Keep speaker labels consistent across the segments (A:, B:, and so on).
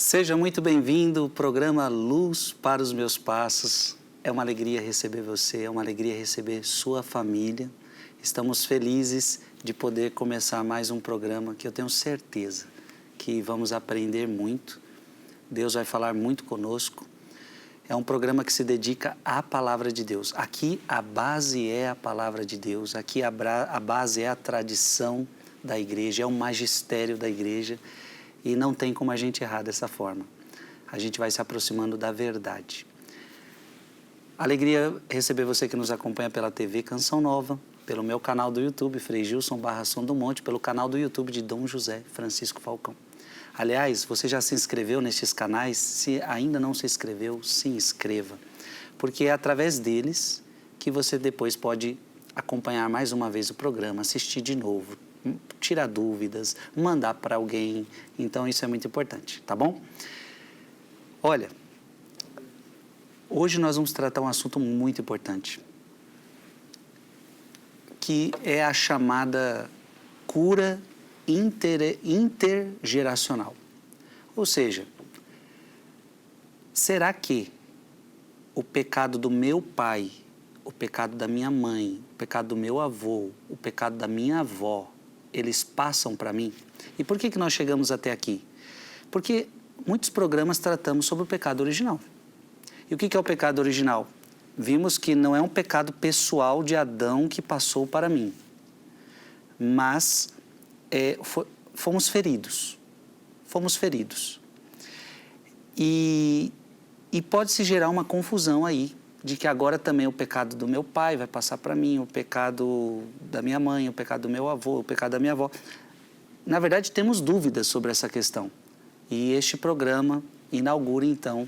A: Seja muito bem-vindo ao programa Luz para os Meus Passos. É uma alegria receber você, é uma alegria receber sua família. Estamos felizes de poder começar mais um programa que eu tenho certeza que vamos aprender muito. Deus vai falar muito conosco. É um programa que se dedica à Palavra de Deus. Aqui a base é a Palavra de Deus, aqui a base é a tradição da igreja, é o magistério da igreja. E não tem como a gente errar dessa forma. A gente vai se aproximando da verdade. Alegria receber você que nos acompanha pela TV Canção Nova, pelo meu canal do YouTube, Frei Gilson / Som do Monte, pelo canal do YouTube de Dom José Francisco Falcão. Aliás, você já se inscreveu nestes canais? Se ainda não se inscreveu, se inscreva. Porque é através deles que você depois pode acompanhar mais uma vez o programa, assistir de novo, tirar dúvidas, mandar para alguém. Então, isso é muito importante, tá bom? Olha, hoje nós vamos tratar um assunto muito importante, que é a chamada cura intergeracional. Ou seja, será que o pecado do meu pai, o pecado da minha mãe, o pecado do meu avô, o pecado da minha avó, eles passam para mim? E por que nós chegamos até aqui? Porque muitos programas tratamos sobre o pecado original. E o que é o pecado original? Vimos que não é um pecado pessoal de Adão que passou para mim, mas fomos feridos. Fomos feridos. E pode-se gerar uma confusão aí, de que agora também o pecado do meu pai vai passar para mim, o pecado da minha mãe, o pecado do meu avô, o pecado da minha avó. Na verdade, temos dúvidas sobre essa questão. E este programa inaugura, então,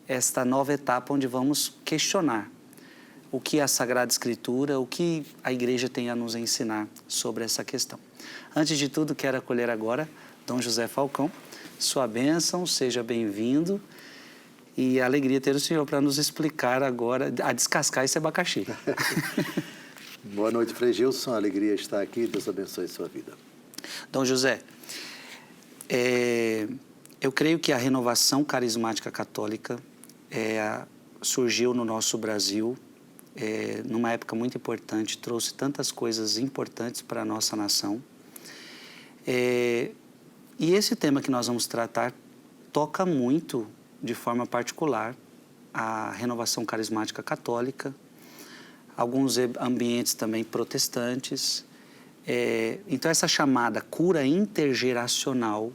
A: esta nova etapa onde vamos questionar o que a Sagrada Escritura, o que a Igreja tem a nos ensinar sobre essa questão. Antes de tudo, quero acolher agora Dom José Falcão. Sua bênção, seja bem-vindo. E a alegria ter o senhor para nos explicar agora, a descascar esse abacaxi.
B: Boa noite, Frei Gilson. A alegria estar aqui. Deus abençoe sua vida.
A: Dom José, eu creio que a renovação carismática católica surgiu no nosso Brasil numa época muito importante, trouxe tantas coisas importantes para a nossa nação. E esse tema que nós vamos tratar toca muito, de forma particular, a renovação carismática católica, alguns ambientes também protestantes. Então, essa chamada cura intergeracional,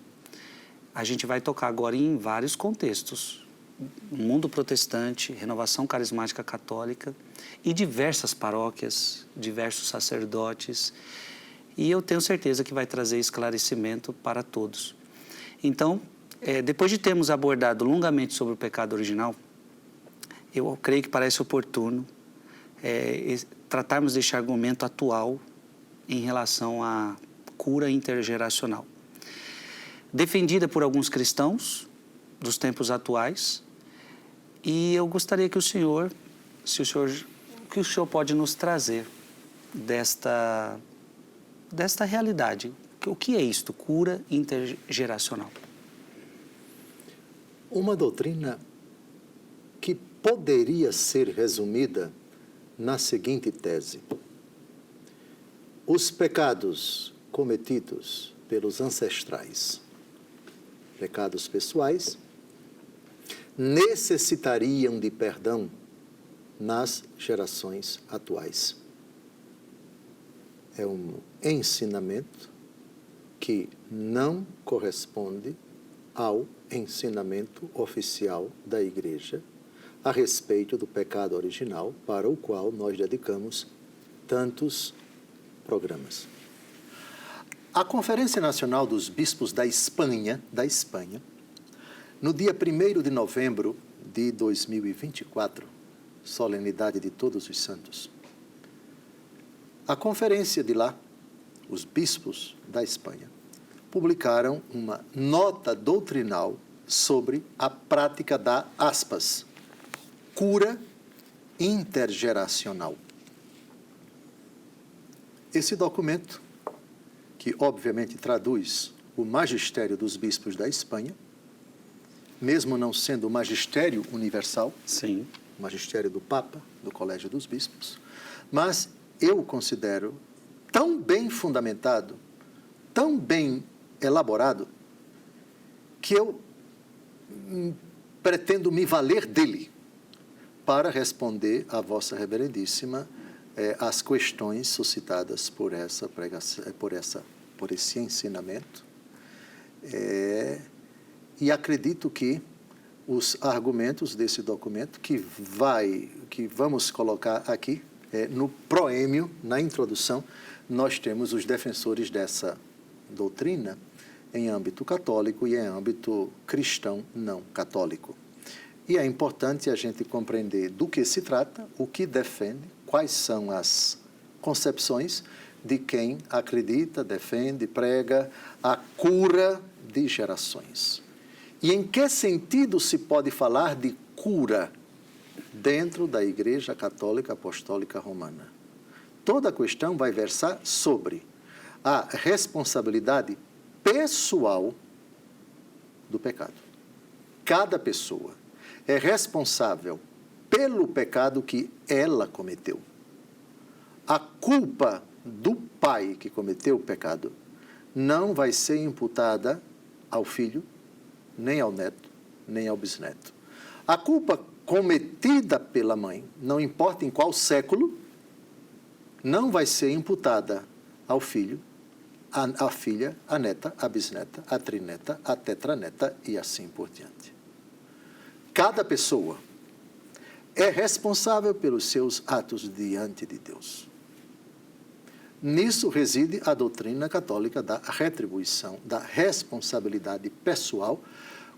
A: a gente vai tocar agora em vários contextos. Mundo protestante, renovação carismática católica e diversas paróquias, diversos sacerdotes. E eu tenho certeza que vai trazer esclarecimento para todos. Então, depois de termos abordado longamente sobre o pecado original, eu creio que parece oportuno tratarmos deste argumento atual em relação à cura intergeracional. Defendida por alguns cristãos dos tempos atuais, e eu gostaria que o senhor pode nos trazer desta realidade. O que é isto, cura intergeracional?
B: Uma doutrina que poderia ser resumida na seguinte tese: os pecados cometidos pelos ancestrais, pecados pessoais, necessitariam de perdão nas gerações atuais. É um ensinamento que não corresponde ao ensinamento oficial da Igreja a respeito do pecado original, para o qual nós dedicamos tantos programas. A Conferência Nacional dos Bispos da Espanha, no dia 1º de novembro de 2024, solenidade de Todos os Santos, a conferência de lá, os bispos da Espanha, publicaram uma nota doutrinal sobre a prática da, aspas, cura intergeracional. Esse documento, que obviamente traduz o magistério dos bispos da Espanha, mesmo não sendo o magistério universal,
A: Sim.
B: o magistério do Papa, do Colégio dos Bispos, mas eu considero tão bem fundamentado, tão bem elaborado, que eu pretendo me valer dele para responder à Vossa Reverendíssima as questões suscitadas por essa pregação, por esse ensinamento. E acredito que os argumentos desse documento que vamos colocar aqui no proêmio, na introdução, nós temos os defensores dessa doutrina em âmbito católico e em âmbito cristão não católico. E é importante a gente compreender do que se trata, o que defende, quais são as concepções de quem acredita, defende, prega a cura de gerações. E em que sentido se pode falar de cura dentro da Igreja Católica Apostólica Romana? Toda a questão vai versar sobre a responsabilidade pessoal do pecado. Cada pessoa é responsável pelo pecado que ela cometeu. A culpa do pai que cometeu o pecado não vai ser imputada ao filho, nem ao neto, nem ao bisneto. A culpa cometida pela mãe, não importa em qual século, não vai ser imputada ao filho, à filha, à neta, à bisneta, à trineta, à tetraneta e assim por diante. Cada pessoa é responsável pelos seus atos diante de Deus. Nisso reside a doutrina católica da retribuição, da responsabilidade pessoal,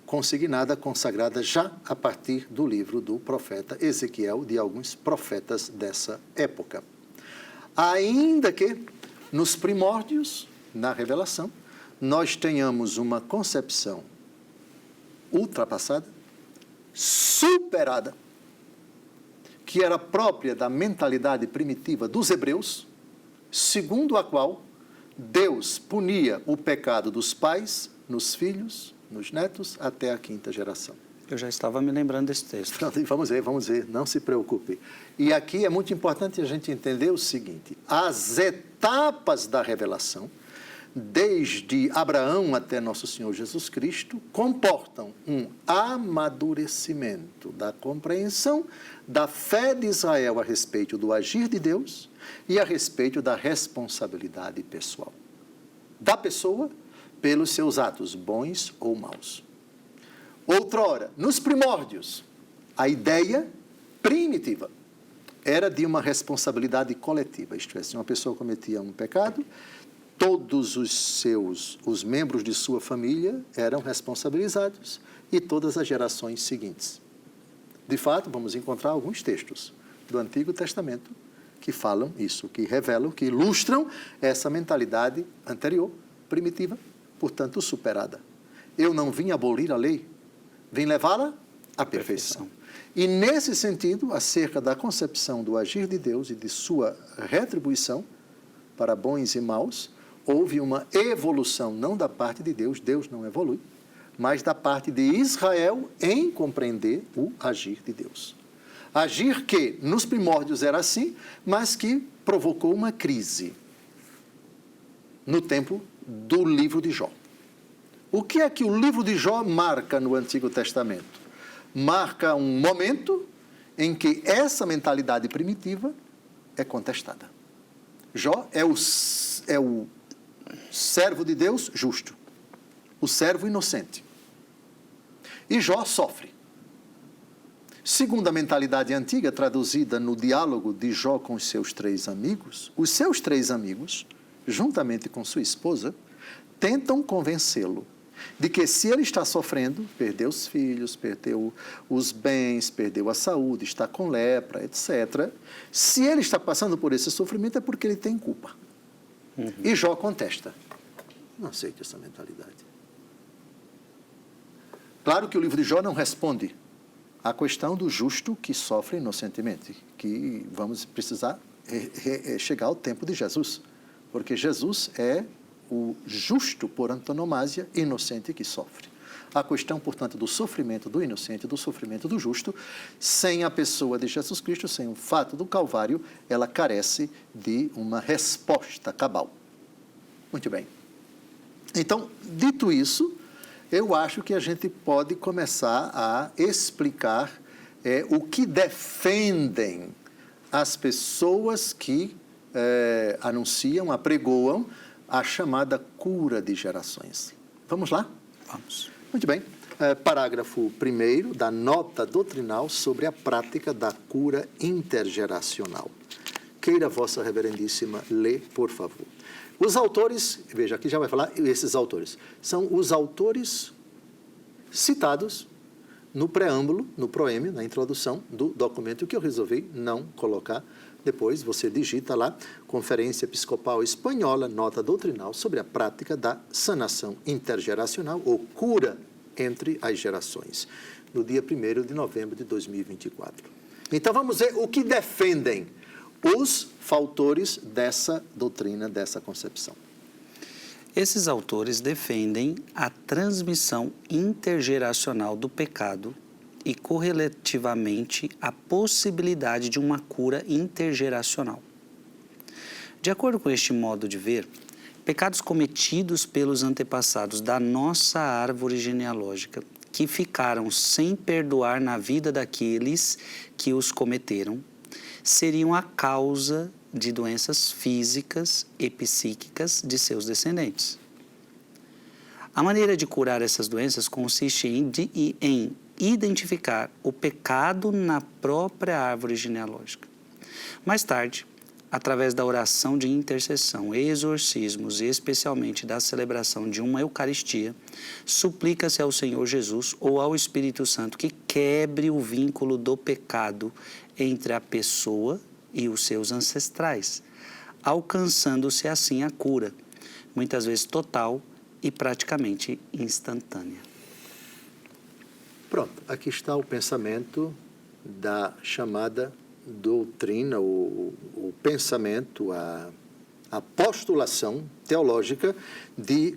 B: consignada, consagrada já a partir do livro do profeta Ezequiel, de alguns profetas dessa época. Ainda que, nos primórdios, na revelação, nós tenhamos uma concepção ultrapassada, superada, que era própria da mentalidade primitiva dos hebreus, segundo a qual Deus punia o pecado dos pais nos filhos, nos netos, até a 5ª geração.
A: Eu já estava me lembrando desse texto.
B: Vamos ver, não se preocupe. E aqui é muito importante a gente entender o seguinte: as etapas da revelação, desde Abraão até Nosso Senhor Jesus Cristo, comportam um amadurecimento da compreensão da fé de Israel a respeito do agir de Deus e a respeito da responsabilidade pessoal da pessoa pelos seus atos bons ou maus. Outrora, nos primórdios, a ideia primitiva era de uma responsabilidade coletiva, isto é, se uma pessoa cometia um pecado, todos os membros de sua família eram responsabilizados e todas as gerações seguintes. De fato, vamos encontrar alguns textos do Antigo Testamento que falam isso, que revelam, que ilustram essa mentalidade anterior, primitiva, portanto superada. Eu não vim abolir a lei, vim levá-la à perfeição. E nesse sentido, acerca da concepção do agir de Deus e de sua retribuição para bons e maus, houve uma evolução, não da parte de Deus, Deus não evolui, mas da parte de Israel em compreender o agir de Deus. Agir que nos primórdios era assim, mas que provocou uma crise no tempo do livro de Jó. O que é que o livro de Jó marca no Antigo Testamento? Marca um momento em que essa mentalidade primitiva é contestada. Jó é o servo de Deus justo, o servo inocente. E Jó sofre. Segundo a mentalidade antiga, traduzida no diálogo de Jó com os seus 3 amigos, os seus 3 amigos, juntamente com sua esposa, tentam convencê-lo de que se ele está sofrendo, perdeu os filhos, perdeu os bens, perdeu a saúde, está com lepra, etc. Se ele está passando por esse sofrimento é porque ele tem culpa. E Jó contesta. Não aceito essa mentalidade. Claro que o livro de Jó não responde à questão do justo que sofre inocentemente, que vamos precisar chegar ao tempo de Jesus, porque Jesus é o justo por antonomasia, inocente que sofre. a questão, portanto, do sofrimento do inocente, do sofrimento do justo, sem a pessoa de Jesus Cristo, sem o fato do Calvário, ela carece de uma resposta cabal. Muito bem. Então, dito isso, eu acho que a gente pode começar a explicar o que defendem as pessoas que anunciam, apregoam a chamada cura de gerações. Vamos lá?
A: Vamos.
B: Muito bem. Parágrafo 1º da nota doutrinal sobre a prática da cura intergeracional. Queira Vossa Reverendíssima ler, por favor. Os autores, veja, aqui já vai falar esses autores, são os autores citados no preâmbulo, no proêmio, na introdução do documento que eu resolvi não colocar. Depois você digita lá, Conferência Episcopal Espanhola, nota doutrinal sobre a prática da sanação intergeracional ou cura entre as gerações, no dia 1º de novembro de 2024. Então vamos ver o que defendem os fautores dessa doutrina, dessa concepção.
A: Esses autores defendem a transmissão intergeracional do pecado e, correlativamente, a possibilidade de uma cura intergeracional. De acordo com este modo de ver, pecados cometidos pelos antepassados da nossa árvore genealógica, que ficaram sem perdoar na vida daqueles que os cometeram, seriam a causa de doenças físicas e psíquicas de seus descendentes. A maneira de curar essas doenças consiste em identificar o pecado na própria árvore genealógica. Mais tarde, através da oração de intercessão, exorcismos e especialmente da celebração de uma Eucaristia, suplica-se ao Senhor Jesus ou ao Espírito Santo que quebre o vínculo do pecado entre a pessoa e os seus ancestrais, alcançando-se assim a cura, muitas vezes total e praticamente instantânea.
B: Pronto, aqui está o pensamento da chamada doutrina, o pensamento, a postulação teológica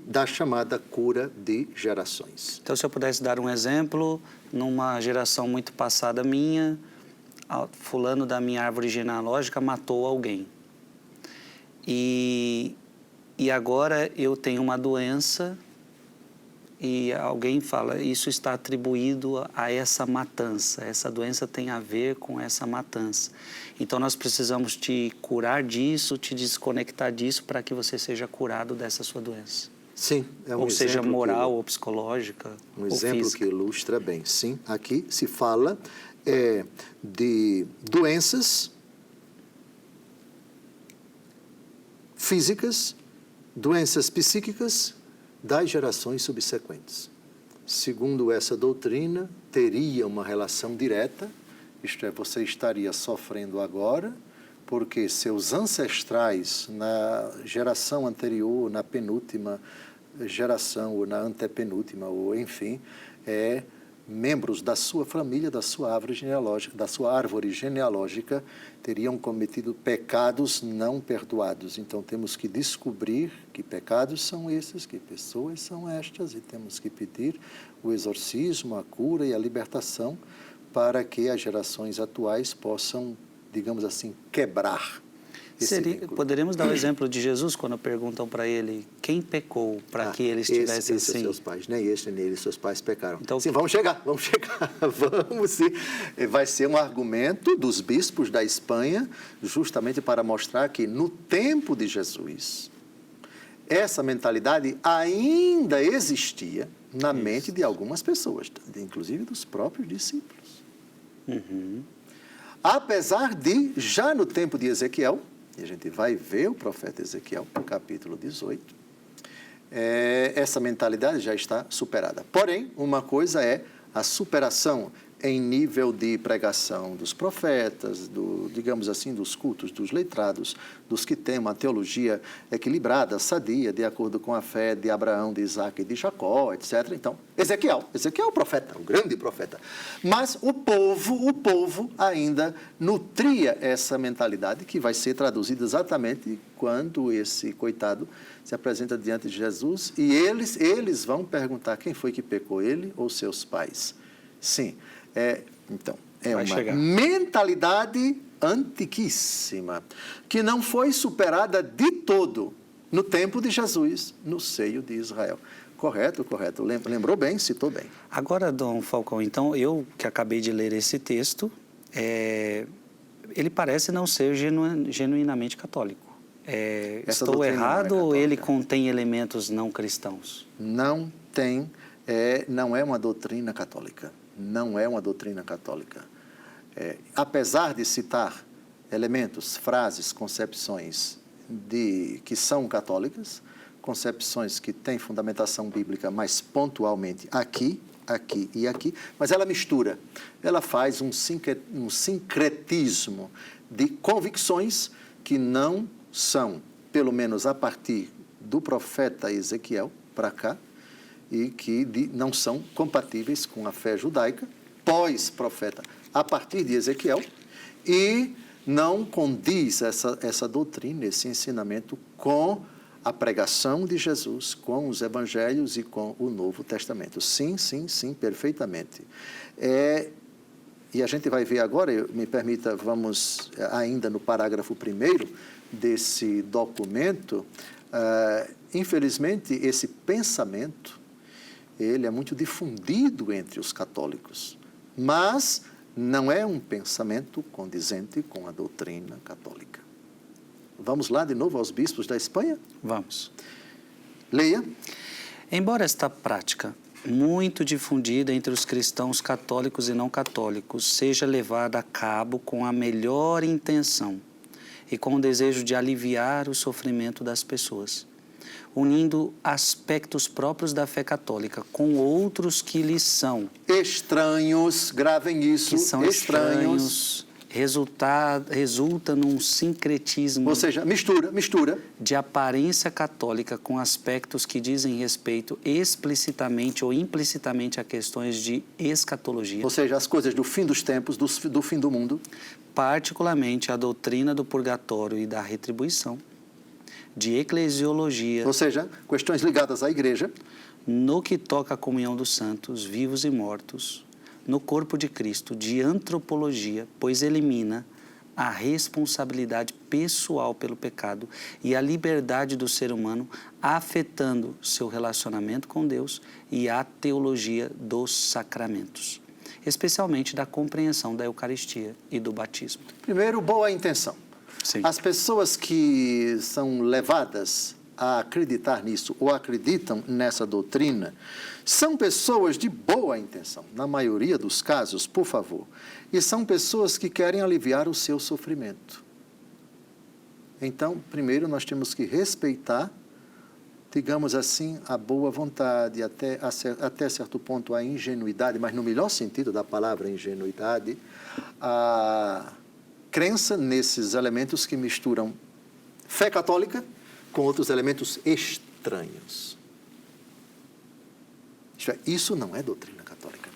B: da chamada cura de gerações.
A: Então, se eu pudesse dar um exemplo, numa geração muito passada minha, fulano da minha árvore genealógica matou alguém. E agora eu tenho uma doença e alguém fala, isso está atribuído a essa matança, essa doença tem a ver com essa matança. Então nós precisamos te curar disso, te desconectar disso para que você seja curado dessa sua doença.
B: Sim, é um
A: ou seja
B: exemplo
A: moral ou psicológica,
B: um
A: ou
B: exemplo
A: física.
B: que ilustra bem. Sim, aqui se fala de doenças físicas, doenças psíquicas das gerações subsequentes. Segundo essa doutrina, teria uma relação direta, isto é, você estaria sofrendo agora, porque seus ancestrais na geração anterior, na penúltima geração, ou na antepenúltima, ou enfim, membros da sua família, da sua árvore genealógica, teriam cometido pecados não perdoados. Então, temos que descobrir que pecados são esses, que pessoas são estas, e temos que pedir o exorcismo, a cura e a libertação para que as gerações atuais possam, digamos assim, quebrar esse vínculo.
A: Poderíamos dar o exemplo de Jesus, quando perguntam para ele quem pecou para que ele estivesse assim.
B: Seus pais, nem este nem ele, seus pais pecaram.
A: Então,
B: sim, vamos chegar, vamos sim. Vai ser um argumento dos bispos da Espanha, justamente para mostrar que no tempo de Jesus, essa mentalidade ainda existia na mente de algumas pessoas, inclusive dos próprios discípulos.
A: Uhum.
B: Apesar de, já no tempo de Ezequiel, e a gente vai ver o profeta Ezequiel, no capítulo 18, essa mentalidade já está superada. Porém, uma coisa é a superação em nível de pregação dos profetas, digamos assim, dos cultos, dos letrados, dos que têm uma teologia equilibrada, sadia, de acordo com a fé de Abraão, de Isaac e de Jacó, etc. Então, Ezequiel é o profeta, o grande profeta. Mas o povo ainda nutria essa mentalidade que vai ser traduzida exatamente quando esse coitado se apresenta diante de Jesus e eles vão perguntar quem foi que pecou, ele ou seus pais. Sim, então, é uma mentalidade antiquíssima, que não foi superada de todo no tempo de Jesus, no seio de Israel. Correto. Lembrou bem, citou bem.
A: Agora, Dom Falcão, então, eu que acabei de ler esse texto, ele parece não ser genuinamente católico. Estou errado ou ele contém elementos não cristãos?
B: Não tem, não é uma doutrina católica. Não é uma doutrina católica. Apesar de citar elementos, frases, concepções que são católicas, concepções que têm fundamentação bíblica, mas pontualmente aqui e aqui, mas ela mistura, ela faz um sincretismo de convicções que não são, pelo menos a partir do profeta Ezequiel para cá, e que não são compatíveis com a fé judaica, pós-profeta, a partir de Ezequiel, e não condiz essa doutrina, esse ensinamento com a pregação de Jesus, com os evangelhos e com o Novo Testamento. Sim, perfeitamente. E a gente vai ver agora, me permita, vamos ainda no parágrafo 1º desse documento, infelizmente, esse pensamento, ele é muito difundido entre os católicos, mas não é um pensamento condizente com a doutrina católica. Vamos lá de novo aos bispos da Espanha?
A: Vamos.
B: Leia.
A: Embora esta prática, muito difundida entre os cristãos católicos e não católicos, seja levada a cabo com a melhor intenção e com o desejo de aliviar o sofrimento das pessoas, unindo aspectos próprios da fé católica com outros que lhes são
B: estranhos, gravem isso,
A: que são estranhos, resulta num sincretismo,
B: ou seja, mistura
A: de aparência católica com aspectos que dizem respeito explicitamente ou implicitamente a questões de escatologia,
B: ou seja, as coisas do fim dos tempos, do fim do mundo,
A: particularmente a doutrina do purgatório e da retribuição, de eclesiologia,
B: ou seja, questões ligadas à igreja,
A: no que toca à comunhão dos santos, vivos e mortos, no corpo de Cristo, de antropologia, pois elimina a responsabilidade pessoal pelo pecado e a liberdade do ser humano, afetando seu relacionamento com Deus e a teologia dos sacramentos, especialmente da compreensão da Eucaristia e do batismo.
B: Primeiro, boa intenção.
A: Sim.
B: As pessoas que são levadas a acreditar nisso ou acreditam nessa doutrina são pessoas de boa intenção, na maioria dos casos, por favor, e são pessoas que querem aliviar o seu sofrimento. Então, primeiro nós temos que respeitar, digamos assim, a boa vontade, até certo ponto a ingenuidade, mas no melhor sentido da palavra ingenuidade, a crença nesses elementos que misturam fé católica com outros elementos estranhos. Isso não é doutrina católica.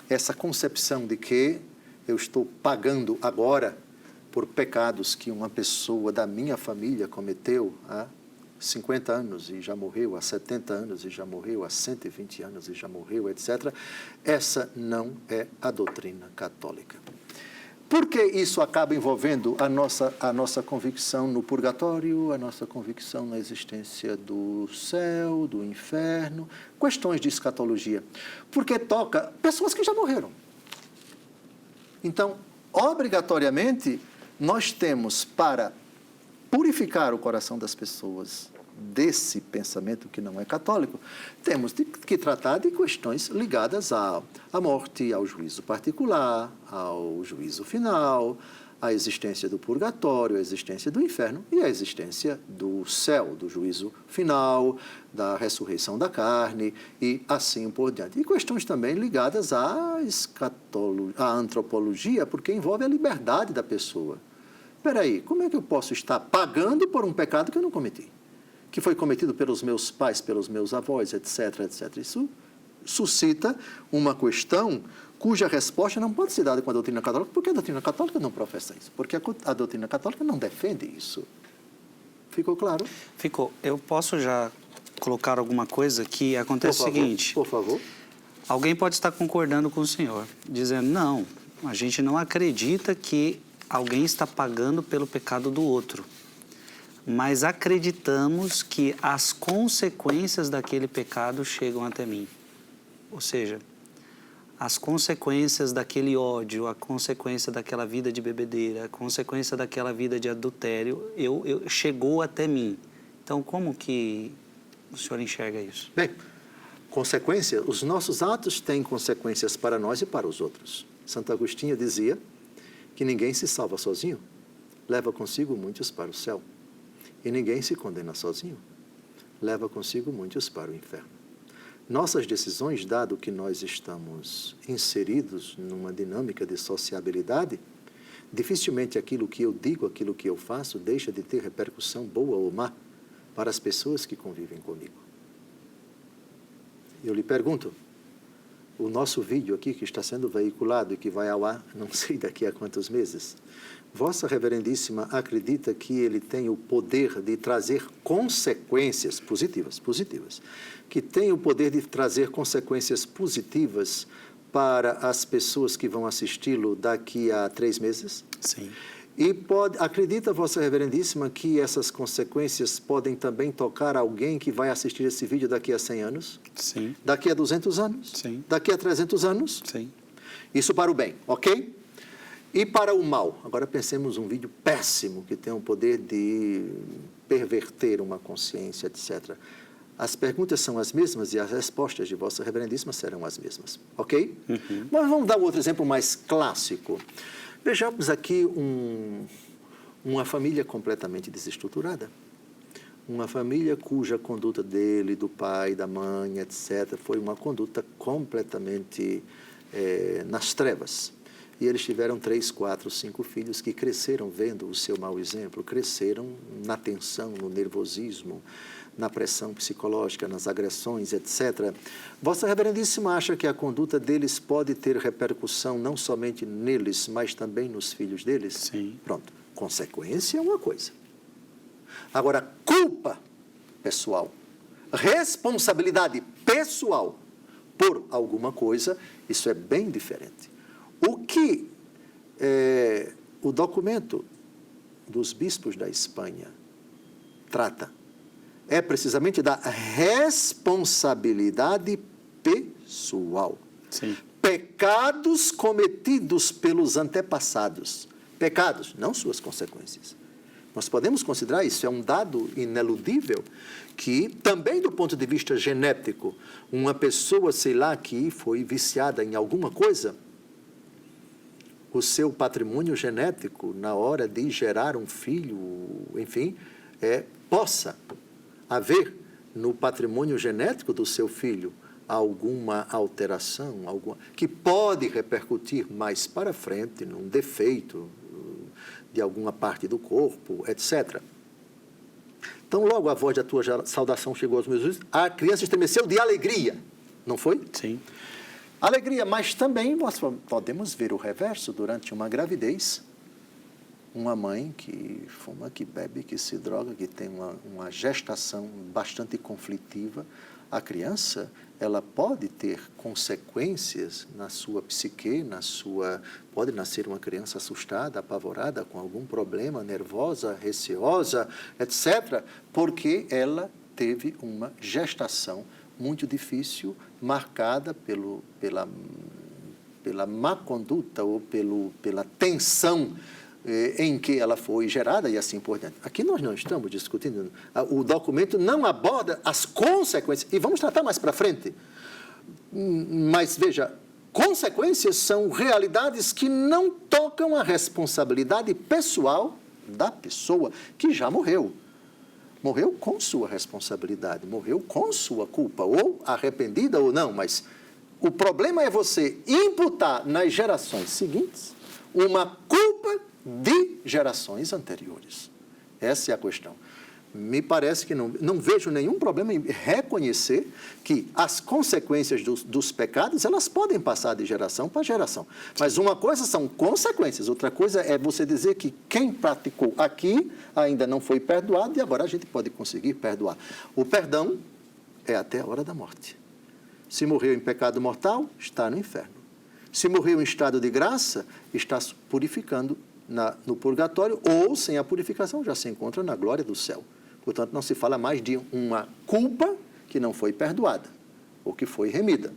B: Essa concepção de que eu estou pagando agora por pecados que uma pessoa da minha família cometeu há 50 anos e já morreu, há 70 anos e já morreu, há 120 anos e já morreu, etc. Essa não é a doutrina católica. Por que isso acaba envolvendo a nossa convicção no purgatório, a nossa convicção na existência do céu, do inferno, questões de escatologia? Porque toca pessoas que já morreram. Então, obrigatoriamente, nós temos para purificar o coração das pessoas desse pensamento que não é católico, temos que tratar de questões ligadas à morte, ao juízo particular, ao juízo final, a existência do purgatório, a existência do inferno e a existência do céu, do juízo final, da ressurreição da carne e assim por diante. E questões também ligadas à antropologia, porque envolve a liberdade da pessoa. Espera aí, como é que eu posso estar pagando por um pecado que eu não cometi? Que foi cometido pelos meus pais, pelos meus avós, etc, etc. Isso suscita uma questão cuja resposta não pode ser dada com a doutrina católica, porque a doutrina católica não professa isso, porque a doutrina católica não defende isso. Ficou claro?
A: Ficou. Eu posso já colocar alguma coisa que acontece o seguinte.
B: Por favor.
A: Alguém pode estar concordando com o senhor, dizendo, não, a gente não acredita que alguém está pagando pelo pecado do outro, mas acreditamos que as consequências daquele pecado chegam até mim. Ou seja, as consequências daquele ódio, a consequência daquela vida de bebedeira, a consequência daquela vida de adultério, chegou até mim. Então, como que o senhor enxerga isso?
B: Bem, consequência, os nossos atos têm consequências para nós e para os outros. Santo Agostinho dizia que ninguém se salva sozinho, leva consigo muitos para o céu. E ninguém se condena sozinho, leva consigo muitos para o inferno. Nossas decisões, dado que nós estamos inseridos numa dinâmica de sociabilidade, dificilmente aquilo que eu digo, aquilo que eu faço, deixa de ter repercussão boa ou má para as pessoas que convivem comigo. Eu lhe pergunto, o nosso vídeo aqui que está sendo veiculado e que vai ao ar, não sei daqui a quantos meses, Vossa Reverendíssima acredita que ele tem o poder de trazer consequências positivas, que tem o poder de trazer consequências positivas para as pessoas que vão assisti-lo daqui a 3 meses?
A: Sim.
B: E acredita, Vossa Reverendíssima, que essas consequências podem também tocar alguém que vai assistir esse vídeo daqui a 100 anos?
A: Sim.
B: Daqui a 200 anos?
A: Sim.
B: Daqui a 300 anos?
A: Sim.
B: Isso para o bem, ok? E para o mal? Agora pensemos um vídeo péssimo que tem o poder de perverter uma consciência, etc. As perguntas são as mesmas e as respostas de Vossa Reverendíssima serão as mesmas, ok?
A: Uhum.
B: Mas vamos dar um outro exemplo mais clássico. Vejamos aqui uma família completamente desestruturada. Uma família cuja conduta dele, do pai, da mãe, etc., foi uma conduta completamente nas trevas. E eles tiveram 3, 4, 5 filhos que cresceram vendo o seu mau exemplo, cresceram na tensão, no nervosismo, na pressão psicológica, nas agressões, etc. Vossa Reverendíssima acha que a conduta deles pode ter repercussão não somente neles, mas também nos filhos deles?
A: Sim.
B: Pronto. Consequência é uma coisa. Agora, culpa pessoal, responsabilidade pessoal por alguma coisa, isso é bem diferente. O que o documento dos bispos da Espanha trata é precisamente da responsabilidade pessoal.
A: Sim.
B: Pecados cometidos pelos antepassados. Pecados, não suas consequências. Nós podemos considerar isso, é um dado ineludível, que também do ponto de vista genético, uma pessoa, sei lá, que foi viciada em alguma coisa, o seu patrimônio genético, na hora de gerar um filho, enfim, possa haver no patrimônio genético do seu filho alguma alteração, que pode repercutir mais para frente num defeito de alguma parte do corpo, etc. Então, logo a voz da tua saudação chegou aos meus ouvidos, a criança estremeceu de alegria, não foi?
A: Sim.
B: Alegria, mas também nós podemos ver o reverso durante uma gravidez. Uma mãe que fuma, que bebe, que se droga, que tem uma gestação bastante conflitiva. A criança, ela pode ter consequências na sua psique, pode nascer uma criança assustada, apavorada, com algum problema, nervosa, receosa, etc., porque ela teve uma gestação muito difícil, marcada pela má conduta ou pela tensão em que ela foi gerada e assim por diante. Aqui nós não estamos discutindo, o documento não aborda as consequências, e vamos tratar mais para frente. Mas veja, consequências são realidades que não tocam a responsabilidade pessoal da pessoa que já morreu. Morreu com sua responsabilidade, morreu com sua culpa, ou arrependida ou não, mas o problema é você imputar nas gerações seguintes uma culpa de gerações anteriores. Essa é a questão. Me parece que não vejo nenhum problema em reconhecer que as consequências dos pecados, elas podem passar de geração para geração. Mas uma coisa são consequências, outra coisa é você dizer que quem praticou aqui ainda não foi perdoado e agora a gente pode conseguir perdoar. O perdão é até a hora da morte. Se morreu em pecado mortal, está no inferno. Se morreu em estado de graça, está purificando no purgatório, ou sem a purificação já se encontra na glória do céu. Portanto, não se fala mais de uma culpa que não foi perdoada, ou que foi remida.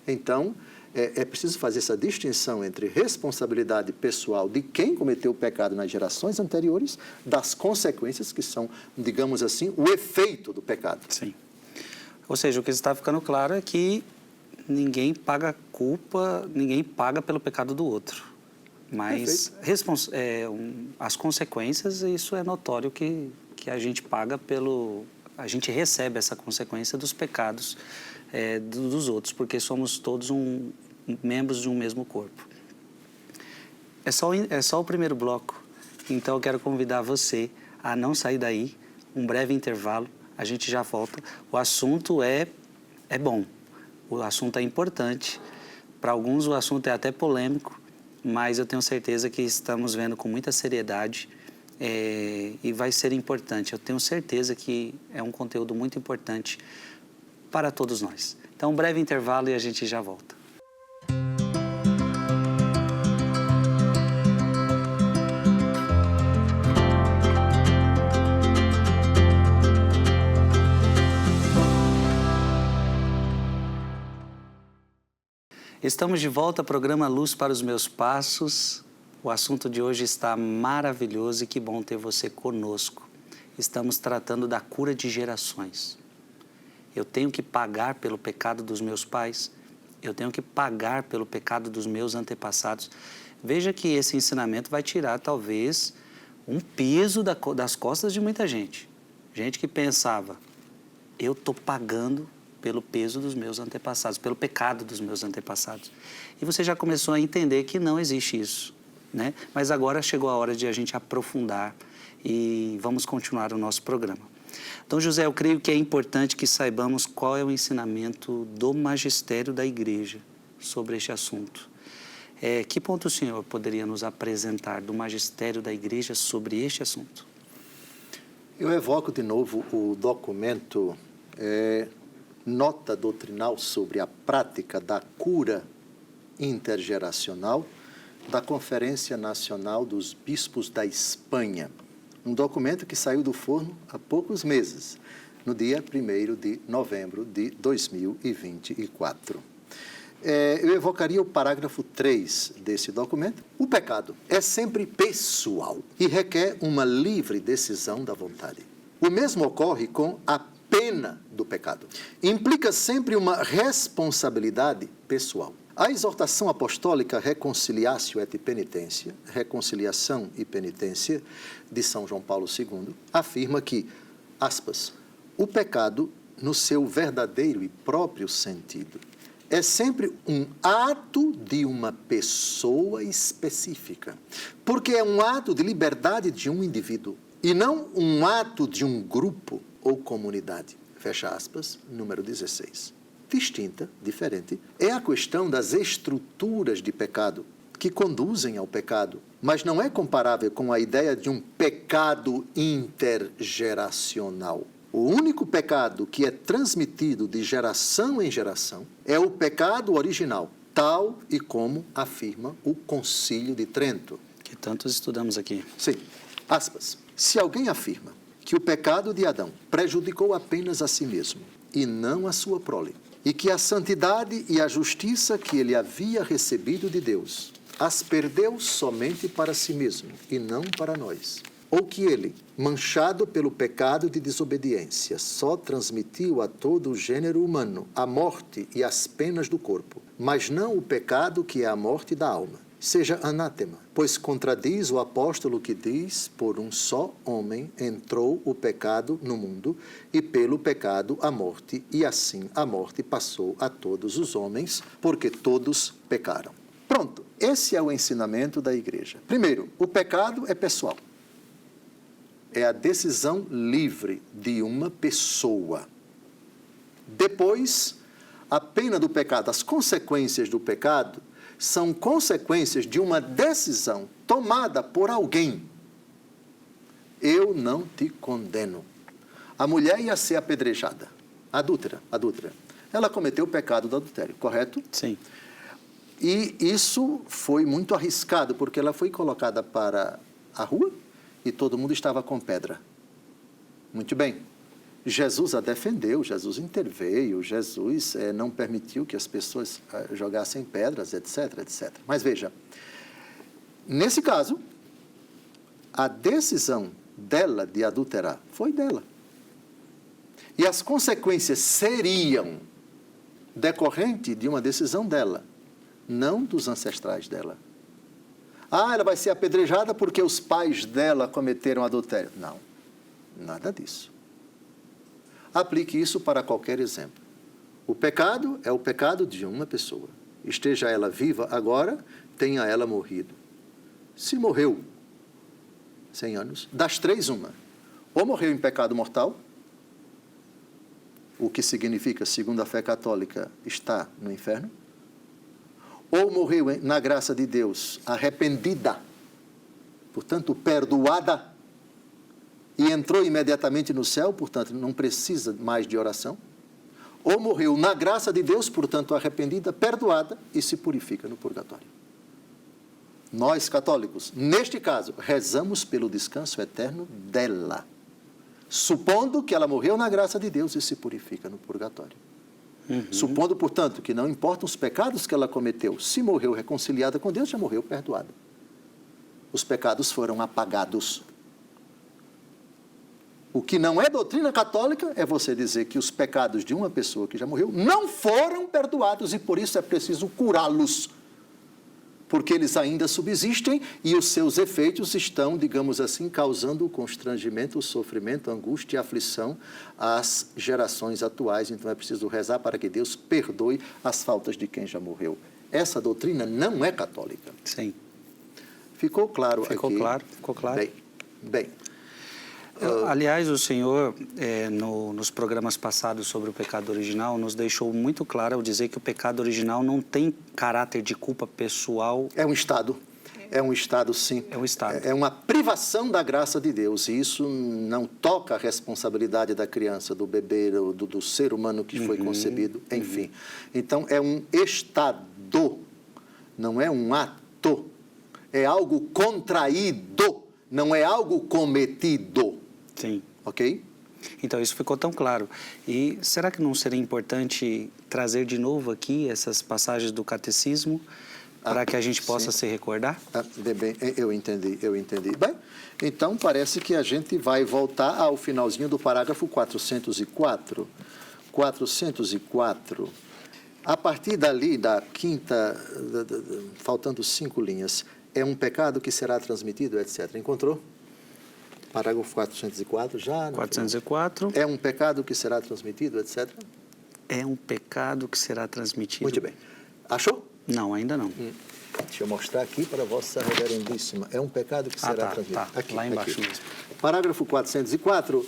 B: Então, é preciso fazer essa distinção entre responsabilidade pessoal de quem cometeu o pecado nas gerações anteriores, das consequências que são, digamos assim, o efeito do pecado.
A: Sim. Ou seja, o que está ficando claro é que ninguém paga culpa, ninguém paga pelo pecado do outro. Mas as consequências, isso é notório que a gente paga a gente recebe essa consequência dos pecados dos outros, porque somos todos membros de um mesmo corpo. É só o primeiro bloco, então eu quero convidar você a não sair daí, um breve intervalo, a gente já volta. O assunto é bom, o assunto é importante, para alguns o assunto é até polêmico, mas eu tenho certeza que estamos vendo com muita seriedade e vai ser importante. Eu tenho certeza que é um conteúdo muito importante para todos nós. Então, um breve intervalo e a gente já volta. Estamos de volta ao programa Luz para os Meus Passos. O assunto de hoje está maravilhoso e que bom ter você conosco. Estamos tratando da cura de gerações. Eu tenho que pagar pelo pecado dos meus pais, eu tenho que pagar pelo pecado dos meus antepassados. Veja que esse ensinamento vai tirar, talvez, um peso das costas de muita gente. Gente que pensava, eu estou pagando pelo peso dos meus antepassados, pelo pecado dos meus antepassados. E você já começou a entender que não existe isso, né? Mas agora chegou a hora de a gente aprofundar e vamos continuar o nosso programa. Então, José, eu creio que é importante que saibamos qual é o ensinamento do magistério da igreja sobre este assunto. Que ponto o senhor poderia nos apresentar do magistério da igreja sobre este assunto?
B: Eu evoco de novo o documento Nota Doutrinal sobre a Prática da Cura Intergeracional da Conferência Nacional dos Bispos da Espanha. Um documento que saiu do forno há poucos meses, no dia 1º de novembro de 2024. Eu evocaria o parágrafo 3 desse documento. O pecado é sempre pessoal e requer uma livre decisão da vontade. O mesmo ocorre com a pena do pecado. Implica sempre uma responsabilidade pessoal. A exortação apostólica Reconciliatio et Penitência, Reconciliação e Penitência, de São João Paulo II, afirma que, aspas, o pecado, no seu verdadeiro e próprio sentido, é sempre um ato de uma pessoa específica, porque é um ato de liberdade de um indivíduo, e não um ato de um grupo ou comunidade. Fecha aspas, número 16. Distinta, diferente, é a questão das estruturas de pecado que conduzem ao pecado, mas não é comparável com a ideia de um pecado intergeracional. O único pecado que é transmitido de geração em geração é o pecado original, tal e como afirma o Concílio de Trento.
A: Que tantos estudamos aqui.
B: Sim. Aspas. Se alguém afirma que o pecado de Adão prejudicou apenas a si mesmo e não a sua prole, e que a santidade e a justiça que ele havia recebido de Deus as perdeu somente para si mesmo e não para nós, ou que ele, manchado pelo pecado de desobediência, só transmitiu a todo o gênero humano a morte e as penas do corpo, mas não o pecado que é a morte da alma. Seja anátema, pois contradiz o apóstolo que diz, por um só homem entrou o pecado no mundo, e pelo pecado a morte, e assim a morte passou a todos os homens, porque todos pecaram. Pronto, esse é o ensinamento da igreja. Primeiro, o pecado é pessoal. É a decisão livre de uma pessoa. Depois, a pena do pecado, as consequências do pecado, são consequências de uma decisão tomada por alguém. Eu não te condeno. A mulher ia ser apedrejada, adúltera. Ela cometeu o pecado do adultério, correto?
A: Sim.
B: E isso foi muito arriscado, porque ela foi colocada para a rua e todo mundo estava com pedra. Muito bem. Jesus a defendeu, Jesus interveio, Jesus não permitiu que as pessoas jogassem pedras, etc, etc. Mas veja, nesse caso, a decisão dela de adulterar foi dela. E as consequências seriam decorrente de uma decisão dela, não dos ancestrais dela. Ela vai ser apedrejada porque os pais dela cometeram adultério. Não, nada disso. Aplique isso para qualquer exemplo. O pecado é o pecado de uma pessoa. Esteja ela viva agora, tenha ela morrido. Se morreu 100 anos, das três, uma. Ou morreu em pecado mortal, o que significa, segundo a fé católica, está no inferno. Ou morreu na graça de Deus, arrependida, portanto, perdoada, e entrou imediatamente no céu, portanto, não precisa mais de oração. Ou morreu na graça de Deus, portanto, arrependida, perdoada, e se purifica no purgatório. Nós, católicos, neste caso, rezamos pelo descanso eterno dela, supondo que ela morreu na graça de Deus e se purifica no purgatório. Supondo, portanto, que não importam os pecados que ela cometeu, se morreu reconciliada com Deus, já morreu perdoada. Os pecados foram apagados. O que não é doutrina católica é você dizer que os pecados de uma pessoa que já morreu não foram perdoados e por isso é preciso curá-los. Porque eles ainda subsistem e os seus efeitos estão, digamos assim, causando o constrangimento, o sofrimento, a angústia e a aflição às gerações atuais. Então é preciso rezar para que Deus perdoe as faltas de quem já morreu. Essa doutrina não é católica.
A: Sim.
B: Ficou claro aqui?
A: Ficou claro.
B: Bem.
A: Aliás, o senhor, nos programas passados sobre o pecado original, nos deixou muito claro ao dizer que o pecado original não tem caráter de culpa pessoal.
B: É um estado. É um estado, sim.
A: É um estado.
B: É uma privação da graça de Deus. E isso não toca a responsabilidade da criança, do bebê, do ser humano que foi concebido, enfim. Então, é um estado, não é um ato. É algo contraído, não é algo cometido.
A: Sim.
B: Ok?
A: Então, isso ficou tão claro. E será que não seria importante trazer de novo aqui essas passagens do catecismo para que a gente possa se recordar?
B: Bem, eu entendi. Bem, então parece que a gente vai voltar ao finalzinho do parágrafo 404. 404. A partir dali, da quinta, faltando 5 linhas, é um pecado que será transmitido, etc. Encontrou? Parágrafo 404, já?
A: 404.
B: É um pecado que será transmitido, etc.
A: É um pecado que será transmitido.
B: Muito bem. Achou?
A: Não, ainda não.
B: Deixa eu mostrar aqui para Vossa Reverendíssima. É um pecado que será transmitido.
A: Tá. Aqui, lá embaixo mesmo.
B: Parágrafo 404.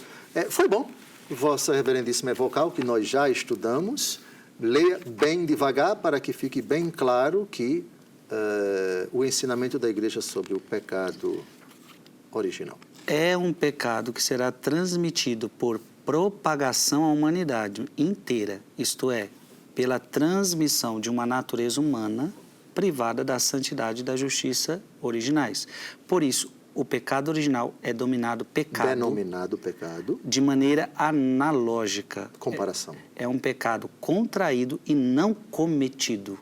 B: Foi bom. Vossa Reverendíssima é vocal, que nós já estudamos. Leia bem devagar para que fique bem claro que o ensinamento da Igreja sobre o pecado original.
A: É um pecado que será transmitido por propagação à humanidade inteira, isto é, pela transmissão de uma natureza humana privada da santidade e da justiça originais. Por isso, o pecado original é denominado pecado de maneira analógica.
B: Comparação.
A: É um pecado contraído e não cometido.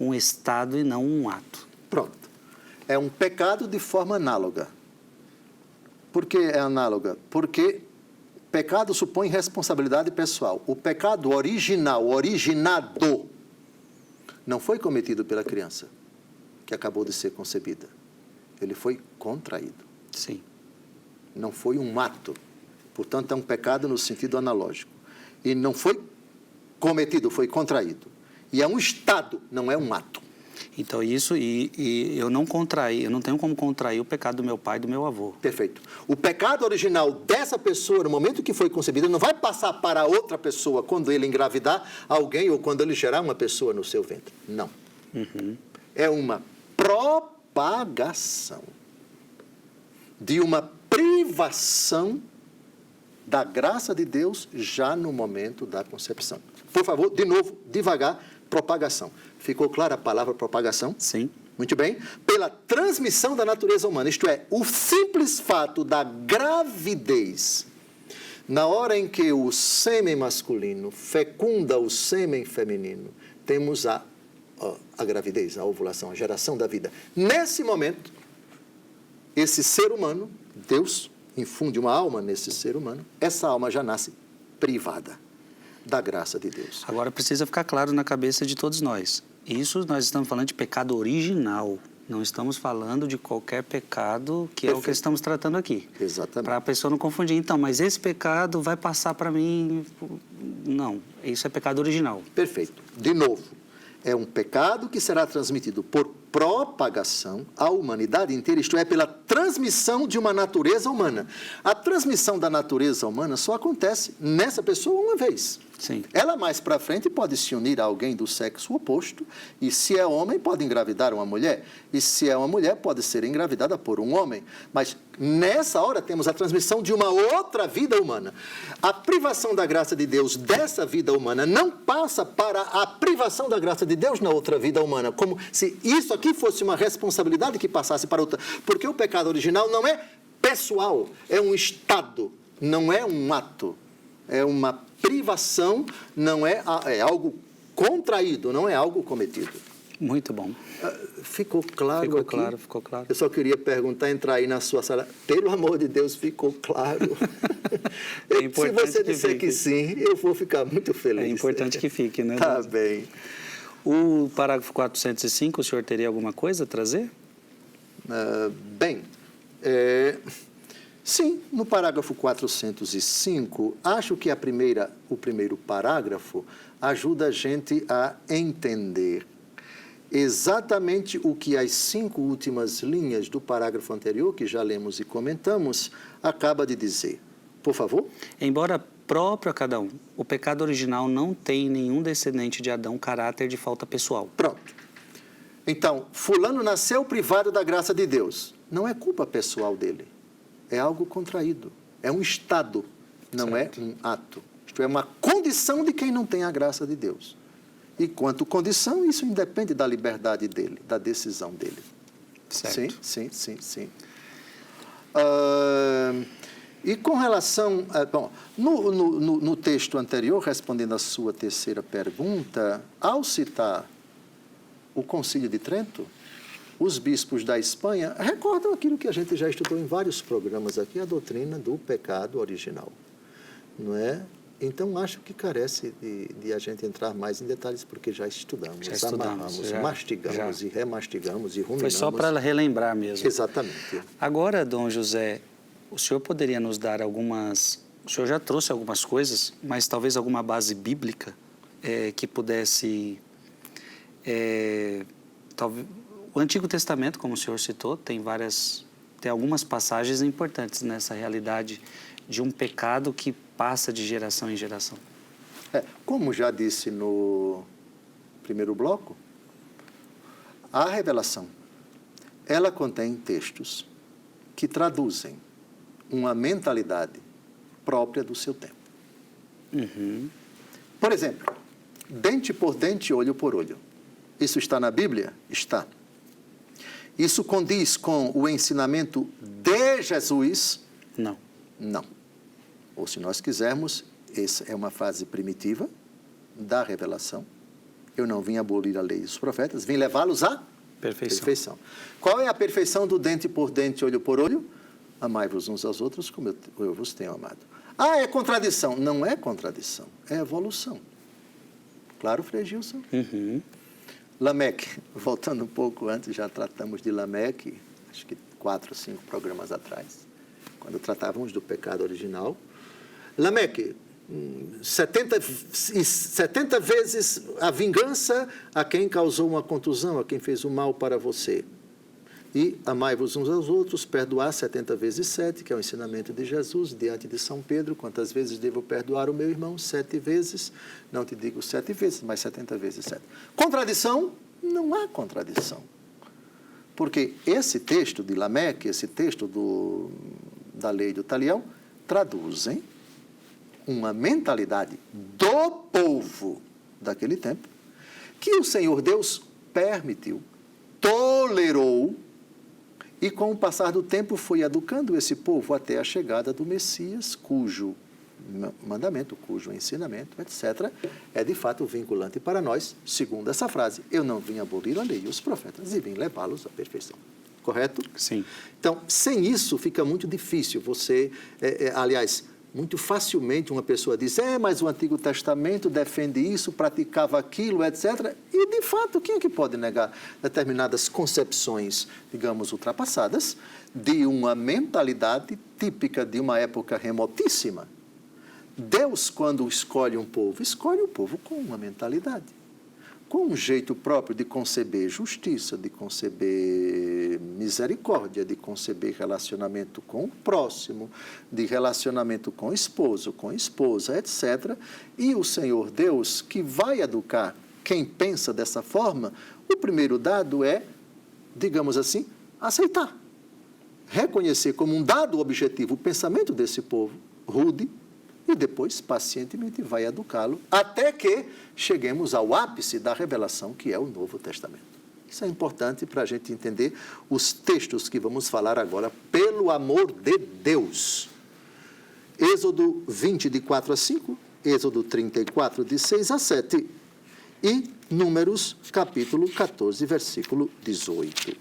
A: Um estado e não um ato.
B: Pronto. É um pecado de forma análoga. Por que é análoga? Porque pecado supõe responsabilidade pessoal. O pecado original, originado, não foi cometido pela criança que acabou de ser concebida. Ele foi contraído.
A: Sim.
B: Não foi um ato. Portanto, é um pecado no sentido analógico. E não foi cometido, foi contraído. E é um estado, não é um ato.
A: Então, isso, e eu não tenho como contrair o pecado do meu pai e do meu avô.
B: Perfeito. O pecado original dessa pessoa, no momento que foi concebida, não vai passar para outra pessoa quando ele engravidar alguém ou quando ele gerar uma pessoa no seu ventre. Não. É uma propagação de uma privação da graça de Deus já no momento da concepção. Por favor, de novo, devagar, propagação. Ficou clara a palavra propagação?
A: Sim.
B: Muito bem. Pela transmissão da natureza humana, isto é, o simples fato da gravidez, na hora em que o sêmen masculino fecunda o sêmen feminino, temos a gravidez, a ovulação, a geração da vida. Nesse momento, esse ser humano, Deus infunde uma alma nesse ser humano, essa alma já nasce privada da graça de Deus.
A: Agora precisa ficar claro na cabeça de todos nós. Isso nós estamos falando de pecado original. Não estamos falando de qualquer pecado, que é o que estamos tratando aqui.
B: Exatamente.
A: Para a pessoa não confundir. Então, mas esse pecado vai passar para mim... Não, isso é pecado original.
B: Perfeito. De novo, é um pecado que será transmitido por propagação à humanidade inteira, isto é, pela transmissão de uma natureza humana. A transmissão da natureza humana só acontece nessa pessoa uma vez.
A: Sim.
B: Ela mais para frente pode se unir a alguém do sexo oposto, e se é homem, pode engravidar uma mulher, e se é uma mulher, pode ser engravidada por um homem. Mas nessa hora temos a transmissão de uma outra vida humana. A privação da graça de Deus dessa vida humana não passa para a privação da graça de Deus na outra vida humana, como se isso aqui fosse uma responsabilidade que passasse para outra. Porque o pecado original não é pessoal, é um estado, não é um ato, é uma privação, não é algo contraído, não é algo cometido.
A: Muito bom.
B: Ficou claro
A: Ficou
B: aqui?
A: claro, ficou claro.
B: Eu só queria perguntar, entrar aí na sua sala. Pelo amor de Deus, ficou claro. Se você disser que sim, eu vou ficar muito feliz.
A: É importante que fique, né?
B: Tá bem.
A: O parágrafo 405, o senhor teria alguma coisa a trazer?
B: Bem, sim, no parágrafo 405, acho que o primeiro parágrafo ajuda a gente a entender exatamente o que as 5 últimas linhas do parágrafo anterior, que já lemos e comentamos, acaba de dizer. Por favor?
A: Embora próprio a cada um, o pecado original não tem nenhum descendente de Adão caráter de falta pessoal.
B: Pronto. Então, fulano nasceu privado da graça de Deus. Não é culpa pessoal dele. É algo contraído. É um estado, não
A: certo.
B: É um ato. Isto é uma condição de quem não tem a graça de Deus. E quanto condição, isso independe da liberdade dele, da decisão dele.
A: Certo.
B: Sim. E com relação... bom, no texto anterior, respondendo à sua terceira pergunta, ao citar o Concílio de Trento, os bispos da Espanha recordam aquilo que a gente já estudou em vários programas aqui, a doutrina do pecado original, não é? Então, acho que carece de a gente entrar mais em detalhes, porque já estudamos, amarramos, mastigamos e remastigamos e ruminamos.
A: Foi só para relembrar mesmo.
B: Exatamente.
A: Agora, Dom José, o senhor poderia nos dar algumas... O senhor já trouxe algumas coisas, mas talvez alguma base bíblica que pudesse... talvez, o Antigo Testamento, como o senhor citou, tem algumas passagens importantes nessa realidade de um pecado que passa de geração em geração.
B: Como já disse no primeiro bloco, a revelação, ela contém textos que traduzem uma mentalidade própria do seu tempo. Por exemplo, dente por dente, olho por olho. Isso está na Bíblia? Está. Isso condiz com o ensinamento de Jesus?
A: Não.
B: Não. Ou, se nós quisermos, essa é uma fase primitiva da revelação. Eu não vim abolir a lei dos profetas, vim levá-los à perfeição. Qual é a perfeição do dente por dente, olho por olho? amai-vos uns aos outros como eu vos tenho amado. Ah, é contradição. Não é contradição, é evolução. Claro, Frei Gilson?
A: Uhum.
B: Lameque, voltando um pouco antes, já tratamos de Lameque, acho que 4 ou 5 programas atrás, quando tratávamos do pecado original. Lameque, 70 vezes a vingança a quem causou uma contusão, a quem fez o mal para você. E amai-vos uns aos outros, perdoar 70 vezes 7, que é o ensinamento de Jesus diante de São Pedro. Quantas vezes devo perdoar o meu irmão? 7 vezes. Não te digo 7 vezes, mas 70 vezes 7. Contradição? Não há contradição. Porque esse texto de Lameque, esse texto da lei do talião, traduzem uma mentalidade do povo daquele tempo, que o Senhor Deus permitiu, tolerou, e com o passar do tempo foi educando esse povo até a chegada do Messias, cujo mandamento, cujo ensinamento, etc., é de fato vinculante para nós, segundo essa frase: eu não vim abolir a lei e os profetas, e vim levá-los à perfeição. Correto?
A: Sim.
B: Então, sem isso fica muito difícil você, aliás, muito facilmente uma pessoa diz, mas o Antigo Testamento defende isso, praticava aquilo, etc. E, de fato, quem é que pode negar determinadas concepções, digamos, ultrapassadas, de uma mentalidade típica de uma época remotíssima? Deus, quando escolhe um povo com uma mentalidade, com um jeito próprio de conceber justiça, de conceber misericórdia, de conceber relacionamento com o próximo, de relacionamento com o esposo, com a esposa, etc. E o Senhor Deus, que vai educar quem pensa dessa forma, o primeiro dado é, digamos assim, aceitar. Reconhecer como um dado objetivo o pensamento desse povo rude, e depois, pacientemente, vai educá-lo, até que cheguemos ao ápice da revelação, que é o Novo Testamento. Isso é importante para a gente entender os textos que vamos falar agora, pelo amor de Deus. Êxodo 20, de 4 a 5, Êxodo 34, de 6 a 7, e Números, capítulo 14, versículo 18.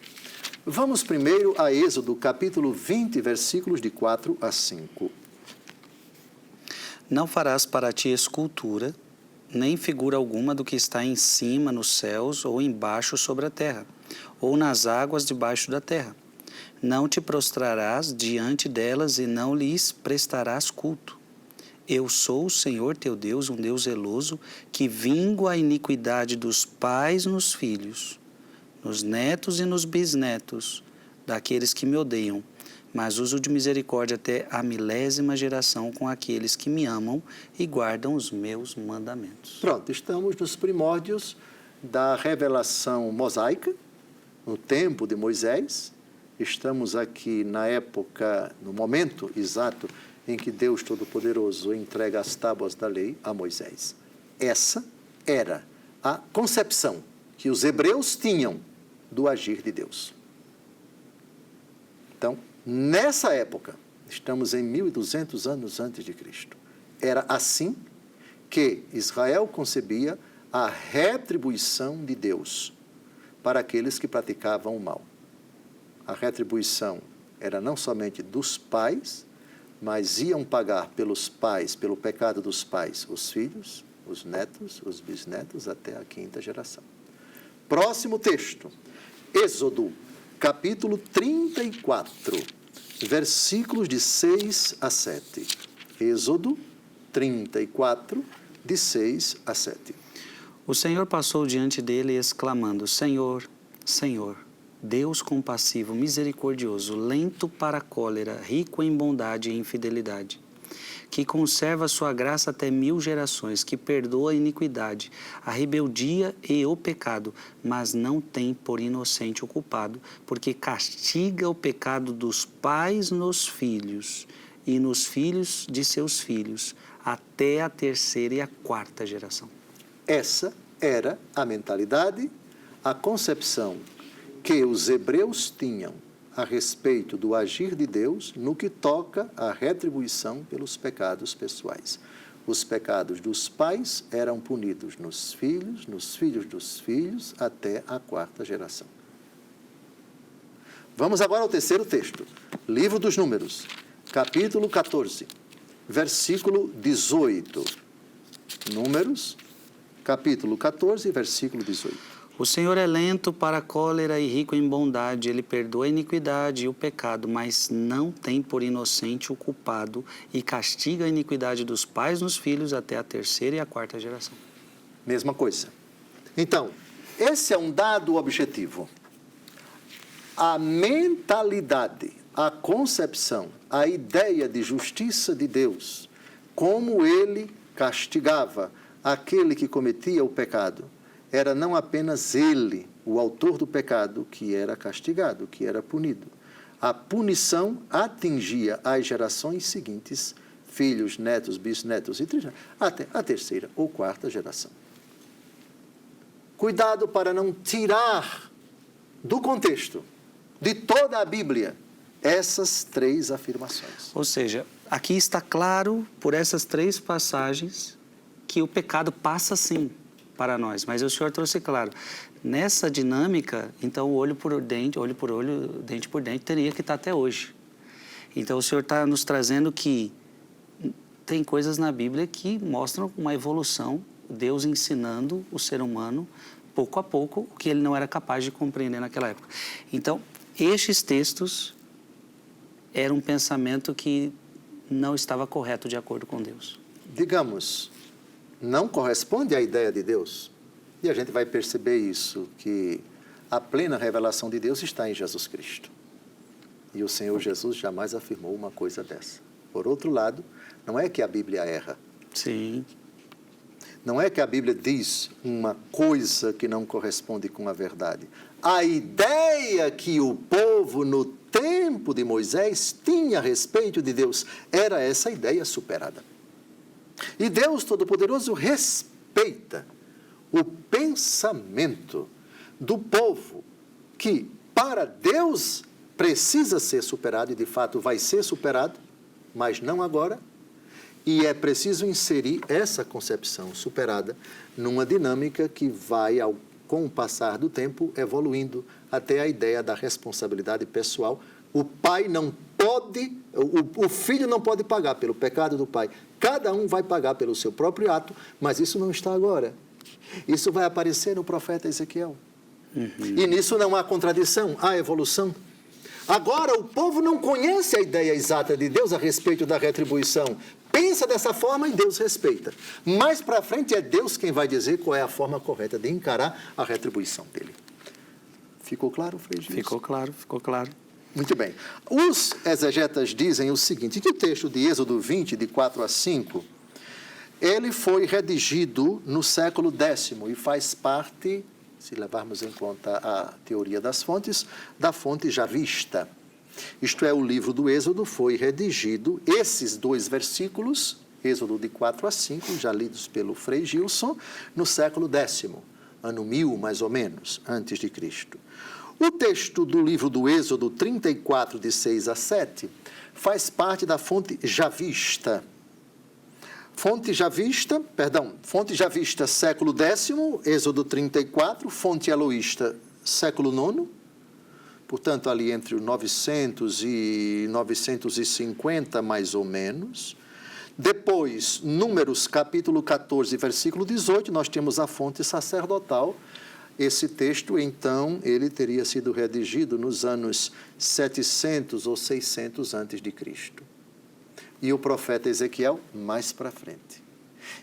B: Vamos primeiro a Êxodo, capítulo 20, versículos de 4 a 5.
A: Não farás para ti escultura, nem figura alguma do que está em cima nos céus ou embaixo sobre a terra, ou nas águas debaixo da terra. Não te prostrarás diante delas e não lhes prestarás culto. Eu sou o Senhor teu Deus, um Deus zeloso, que vingo a iniquidade dos pais nos filhos, nos netos e nos bisnetos daqueles que me odeiam, mas uso de misericórdia até a 1000ª geração com aqueles que me amam e guardam os meus mandamentos.
B: Pronto, estamos nos primórdios da revelação mosaica, no tempo de Moisés. Estamos aqui na época, no momento exato em que Deus Todo-Poderoso entrega as tábuas da lei a Moisés. Essa era a concepção que os hebreus tinham do agir de Deus. Então, nessa época, estamos em 1200 anos antes de Cristo, era assim que Israel concebia a retribuição de Deus para aqueles que praticavam o mal. A retribuição era não somente dos pais, mas iam pagar pelos pais, pelo pecado dos pais, os filhos, os netos, os bisnetos, até a 5ª geração. Próximo texto, Êxodo, capítulo 34, versículos de 6 a 7. Êxodo 34, de 6 a 7.
A: O Senhor passou diante dele, exclamando: Senhor, Senhor, Deus compassivo, misericordioso, lento para a cólera, rico em bondade e em fidelidade, que conserva sua graça até 1000 gerações, que perdoa a iniquidade, a rebeldia e o pecado, mas não tem por inocente o culpado, porque castiga o pecado dos pais nos filhos e nos filhos de seus filhos, até a 3ª e a 4ª geração.
B: Essa era a mentalidade, a concepção que os hebreus tinham a respeito do agir de Deus no que toca à retribuição pelos pecados pessoais. Os pecados dos pais eram punidos nos filhos dos filhos, até a 4ª geração. Vamos agora ao terceiro texto. Livro dos Números, capítulo 14, versículo 18. Números, capítulo 14, versículo 18.
A: O Senhor é lento para a cólera e rico em bondade. Ele perdoa a iniquidade e o pecado, mas não tem por inocente o culpado e castiga a iniquidade dos pais nos filhos até a terceira e a quarta geração.
B: Mesma coisa. Então, esse é um dado objetivo. A mentalidade, a concepção, a ideia de justiça de Deus, como ele castigava aquele que cometia o pecado, era não apenas ele, o autor do pecado, que era castigado, que era punido. A punição atingia as gerações seguintes, filhos, netos, bisnetos e trisnetos, até a terceira ou quarta geração. Cuidado para não tirar do contexto de toda a Bíblia essas três afirmações.
A: Ou seja, aqui está claro, por essas três passagens, que o pecado passa sim para nós, mas o Senhor trouxe claro, nessa dinâmica, então olho por olho, dente por dente, teria que estar até hoje. Então o Senhor está nos trazendo que tem coisas na Bíblia que mostram uma evolução, Deus ensinando o ser humano, pouco a pouco, o que ele não era capaz de compreender naquela época. Então, estes textos eram um pensamento que não estava correto de acordo com Deus.
B: Digamos, não corresponde à ideia de Deus. E a gente vai perceber isso, que a plena revelação de Deus está em Jesus Cristo. E o Senhor Jesus jamais afirmou uma coisa dessa. Por outro lado, não é que a Bíblia erra.
A: Sim.
B: Não é que a Bíblia diz uma coisa que não corresponde com a verdade. A ideia que o povo no tempo de Moisés tinha a respeito de Deus era essa ideia superada. E Deus Todo-Poderoso respeita o pensamento do povo que, para Deus, precisa ser superado e, de fato, vai ser superado, mas não agora. E é preciso inserir essa concepção superada numa dinâmica que vai, com o passar do tempo, evoluindo até a ideia da responsabilidade pessoal. O pai não pode, o filho não pode pagar pelo pecado do pai. Cada um vai pagar pelo seu próprio ato, mas isso não está agora. Isso vai aparecer no profeta Ezequiel. E nisso não há contradição, há evolução. Agora, o povo não conhece a ideia exata de Deus a respeito da retribuição. Pensa dessa forma e Deus respeita. Mais para frente é Deus quem vai dizer qual é a forma correta de encarar a retribuição dele. Ficou claro, Frei Gilson?
A: Ficou claro, ficou claro.
B: Muito bem. Os exegetas dizem o seguinte, que o texto de Êxodo 20, de 4 a 5, ele foi redigido no século X e faz parte, se levarmos em conta a teoria das fontes, da fonte javista. Isto é, o livro do Êxodo foi redigido, esses dois versículos, Êxodo de 4 a 5, já lidos pelo Frei Gilson, no século X, ano 1000, mais ou menos, antes de Cristo. O texto do livro do Êxodo 34, de 6 a 7, faz parte da fonte javista. Fonte javista, século X, Êxodo 34, fonte eloísta, século IX, portanto, ali entre o 900 e 950, mais ou menos. Depois, Números, capítulo 14, versículo 18, nós temos a fonte sacerdotal. Esse texto, então, ele teria sido redigido nos anos 700 ou 600 antes de Cristo. E o profeta Ezequiel, mais para frente.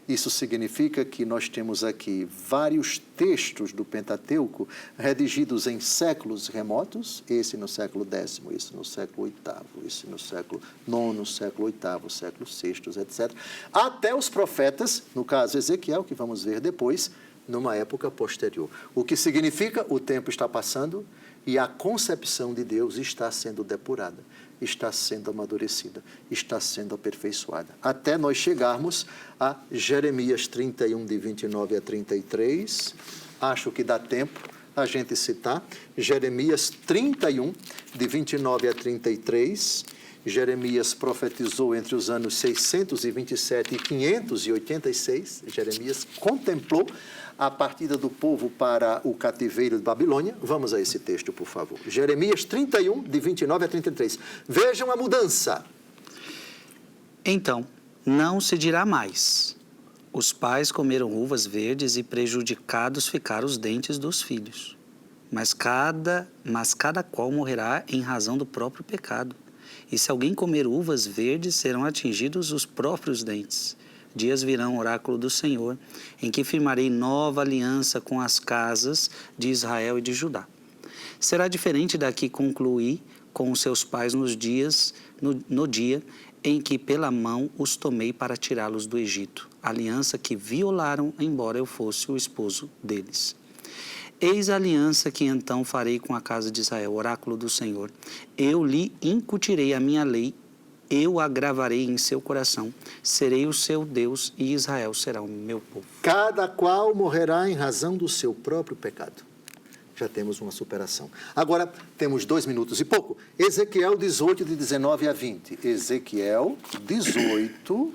B: Isso significa que nós temos aqui vários textos do Pentateuco redigidos em séculos remotos, esse no século X, esse no século VIII, esse no século IX, século VIII, século VI, etc. Até os profetas, no caso Ezequiel, que vamos ver depois, numa época posterior. O que significa o tempo está passando e a concepção de Deus está sendo depurada, está sendo amadurecida, está sendo aperfeiçoada. Até nós chegarmos a Jeremias 31, de 29 a 33. Acho que dá tempo a gente citar Jeremias 31, de 29 a 33, Jeremias profetizou entre os anos 627 e 586. Jeremias contemplou a partida do povo para o cativeiro de Babilônia. Vamos a esse texto, por favor. Jeremias 31, de 29 a 33. Vejam a mudança.
A: Então, não se dirá mais: os pais comeram uvas verdes e prejudicados ficaram os dentes dos filhos. Mas cada qual morrerá em razão do próprio pecado. E se alguém comer uvas verdes, serão atingidos os próprios dentes. Dias virão, oráculo do Senhor, em que firmarei nova aliança com as casas de Israel e de Judá. Será diferente da que concluí com os seus pais no dia em que pela mão os tomei para tirá-los do Egito, aliança que violaram, embora eu fosse o esposo deles. Eis a aliança que então farei com a casa de Israel, oráculo do Senhor. Eu lhe incutirei a minha lei, eu a gravarei em seu coração, serei o seu Deus e Israel será o meu povo.
B: Cada qual morrerá em razão do seu próprio pecado. Já temos uma superação. Agora, temos 2 minutos e pouco. Ezequiel 18, de 19 a 20. Ezequiel 18,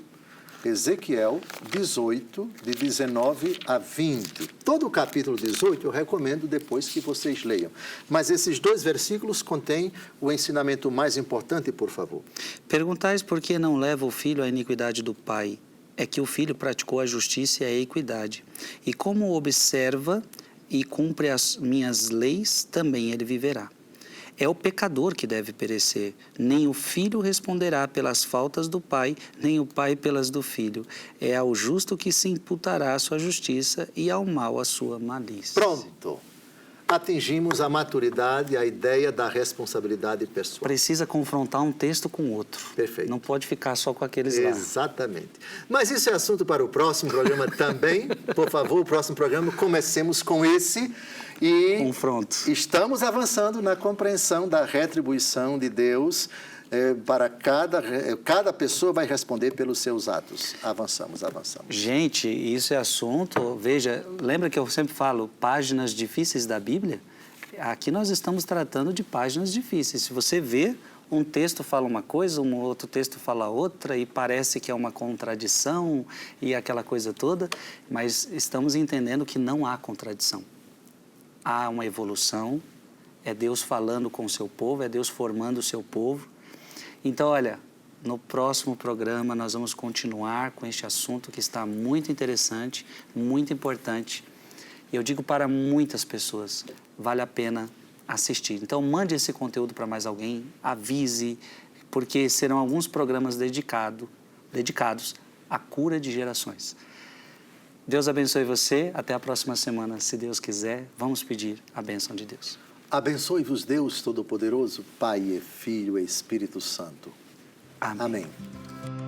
B: de 19 a 20. Todo o capítulo 18 eu recomendo depois que vocês leiam. Mas esses 2 versículos contêm o ensinamento mais importante, por favor.
A: Perguntais por que não leva o filho à iniquidade do pai? É que o filho praticou a justiça e a equidade. E como observa e cumpre as minhas leis, também ele viverá. É o pecador que deve perecer. Nem o filho responderá pelas faltas do pai, nem o pai pelas do filho. É ao justo que se imputará a sua justiça e ao mau a sua malícia.
B: Pronto. Atingimos a maturidade, a ideia da responsabilidade pessoal.
A: Precisa confrontar um texto com outro.
B: Perfeito.
A: Não pode ficar só com aqueles lá.
B: Exatamente. Mas isso é assunto para o próximo programa também. Por favor, o próximo programa, comecemos com esse. E
A: confronto.
B: Estamos avançando na compreensão da retribuição de Deus. Para cada pessoa vai responder pelos seus atos. Avançamos.
A: Gente, isso é assunto, veja, lembra que eu sempre falo páginas difíceis da Bíblia? Aqui nós estamos tratando de páginas difíceis. Se você vê, um texto fala uma coisa, um outro texto fala outra e parece que é uma contradição e aquela coisa toda, mas estamos entendendo que não há contradição. Há uma evolução, é Deus falando com o seu povo, é Deus formando o seu povo. Então, olha, no próximo programa nós vamos continuar com este assunto que está muito interessante, muito importante. E eu digo para muitas pessoas, vale a pena assistir. Então, mande esse conteúdo para mais alguém, avise, porque serão alguns programas dedicados à cura de gerações. Deus abençoe você. Até a próxima semana, se Deus quiser. Vamos pedir a bênção de Deus.
B: Abençoe-vos Deus Todo-Poderoso, Pai, Filho e Espírito Santo.
A: Amém.
B: Amém.